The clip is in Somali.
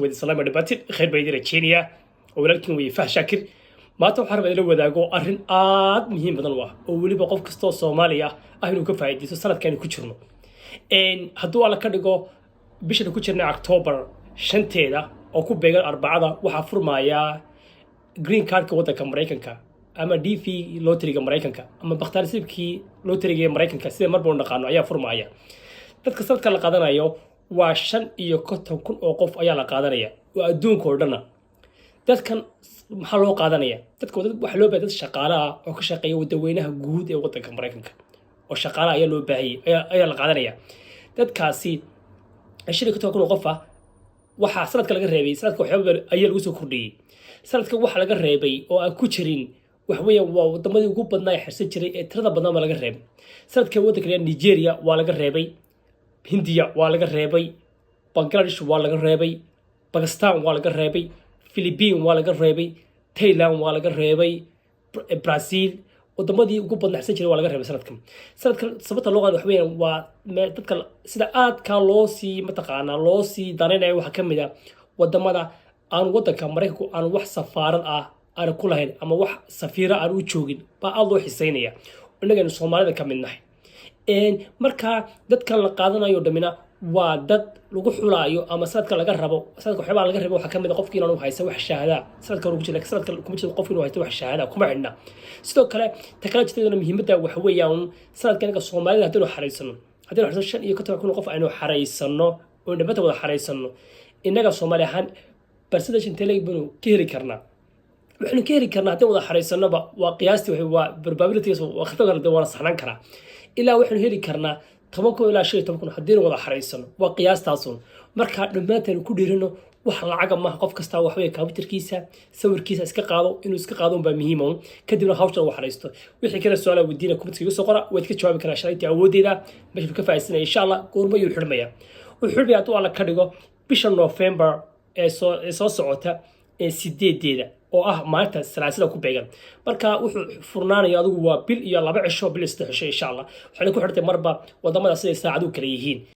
ودي سلام دباتي خير بيدي رجينيا ولكن ويفاه شاكر ما توحر بدل وداغو أرن مهم بدل واه ولي بقف كستو Soomaaliya aynu ka faa'iideyso sanadkan ku jirno hadduu ala ka dhigo bisha ku jirnay October 5teeda oo ku beegan arbacada waxa furmaya green cardka wadanka Mareykanka ama DV lotteryga Mareykanka ama bakhtaarsiibkii lotteryga Mareykanka sida marba naqaano ayaa furmaya dadka sanadka la qaadanayo waa 5,000 oo qof ayaa la qaadanaya oo adduunka oo dhan dadkan maxaa loo qaadanaya dadka waxa loo baahay dad shaqaale ah oo ka shaqeeya wadaweynaha guud ee wadanka Mareykanka oo shaqaale ayaa loo baahay ayaa la qaadanaya dadkaasi 5,000 oo qof ah waxa sanadka laga reebay sanadka waxyaabo ayaa lagu soo kordhiyay sanadka waxa laga reebay oo aan ku jirin wax weeyaan waa wadamadii ugu badnaa ee xirsan jiray ee tirada badan laga reebay sanadka wadanka Nigeria waa laga reebay Hindiya waa laga reebay Bangladesh waa laga reebay Pakistan waa laga reebay Philippines waa laga reebay Thailand waa laga reebay Brazil wadamadii ugu badnaa xirsan jiray waa laga reebay sanadkan sababta loo qaado wax weeyaan waa dadka sida aadka loo sii mataqaana loo sii dareynay waxa kamid ah wadamada aan wadanka Mareykanku aan wax safaarad ah aan ku lahayn ama wax safiira aan u joogin baa aad loo xiiseynaya inagana Soomaalida ka midnahay marka dadka la qaadanayo dhamina waa dad lagu xulaayo ama sanadka laga rabo sanadka waxba laga rabo waxa kamid ah qofkii inuu haysto wax shahaada sanadka ugu jira sanadka kuma jiro qofkii inuu haysto wax shahaada kuma xidhna sidoo kale takalaajteedana muhiimadda waxa weeyaan sanadkan ka Soomaalida hadii loo xareysano hadii loo xareysano 5,000 qof aynu xareysano oo dhammaantood wada xareysano inaga Soomaali ahaan percentage teleebanu ka heli karnaa waxaan ka heli karnaa hadii wada xareysanoba waa qiyaastii waa probability waa khataga wada saxnaan karaa ilaa waxaan heli karnaa 10 ilaa 15 hadii wada xareysano waa qiyaastaasoo marka dhammaanteen ku dhiirino wax lacag ma qof kasta wax weey computerkiisa sawirkiisa iska qaado inuu iska qaado baa muhiim ah kadibna hawsha wax xareysto wixii kala su'aalo wadiina comment-kiga soo qora waad ka jawaabi kartaa sharayti awoodeeda meesha ka faa'iideysanay insha Allah goorma uu xirmaya wuxuu xirmaya alla ka dhigo bisha November ee soo socota ee 8deeda oo ah maalinta salaasada ku beegan marka wuxuu furnaanayo adigu waa bil iyo 2 cisho bil 3 cisho insha Allah waxay ku xirtay marba wadamada sida saacadu kala yihiin